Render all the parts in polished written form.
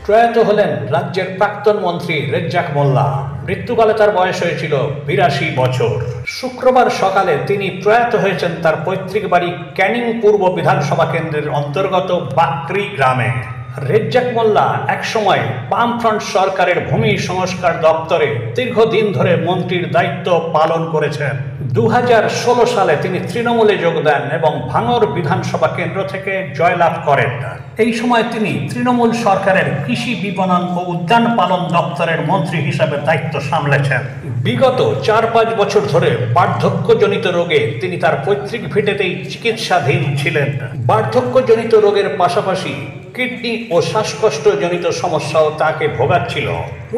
প্রয়াত হলেন রাজ্যের প্রাক্তন মন্ত্রী রেজ্জাক মোল্লা। মৃত্যুকালে তার বয়স হয়েছিল ৮২ বছর। শুক্রবার সকালে তিনি প্রয়াত হয়েছেন তার পৈতৃক বাড়ি ক্যানিং পূর্ব বিধানসভা কেন্দ্রের অন্তর্গত বাকরি গ্রামে। রেজ্জাক মোল্লা একসময় বামফ্রন্ট সরকারের ভূমি সংস্কার দপ্তরে দীর্ঘদিন ধরে মন্ত্রীর দায়িত্ব পালন করেছেন। ২০১৬ সালে তিনি তৃণমূলে যোগ দেন এবং ভাঙড় বিধানসভা কেন্দ্র থেকে জয়লাভ করেন। এই সময় তিনি তৃণমূল সরকারের কৃষি বিপণন ও উদ্যান পালন দপ্তরের মন্ত্রী হিসাবে দায়িত্ব সামলেছেন। বিগত ৪-৫ বছর ধরে বার্ধক্যজনিত রোগে তিনি তার পৈতৃক ভিটেতেই চিকিৎসাধীন ছিলেন। বার্ধক্যজনিত রোগের পাশাপাশি কিডনি ও শ্বাসকষ্টজনিত সমস্যাও তাকে ভোগাচ্ছিল।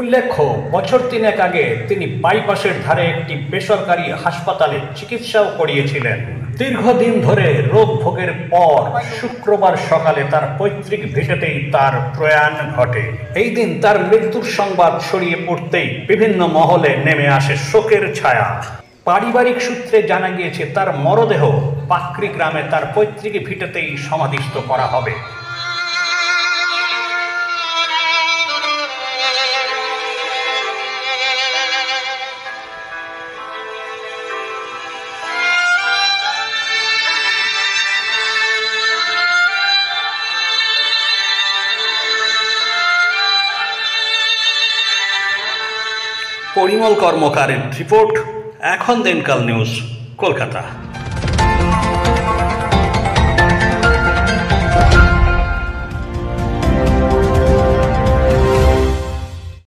উল্লেখ্য, বছর ৩ আগে তিনি বাইপাসের ধারে একটি বেসরকারি হাসপাতালে চিকিৎসাও করিয়েছিলেন। দীর্ঘদিন ধরে রোগ ভোগের পর শুক্রবার সকালে তার পৈতৃক ভিটেতেই তার প্রয়াণ ঘটে। এই দিন তার মৃত্যুর সংবাদ ছড়িয়ে পড়তেই বিভিন্ন মহলে নেমে আসে শোকের ছায়া। পারিবারিক সূত্রে জানা গিয়েছে তার মরদেহ বাকরি গ্রামে তার পৈতৃক ভিটেতেই সমাধিস্থ করা হবে। পরিমল কর্মকারের রিপোর্ট, এখন দিনকাল নিউজ, কলকাতা।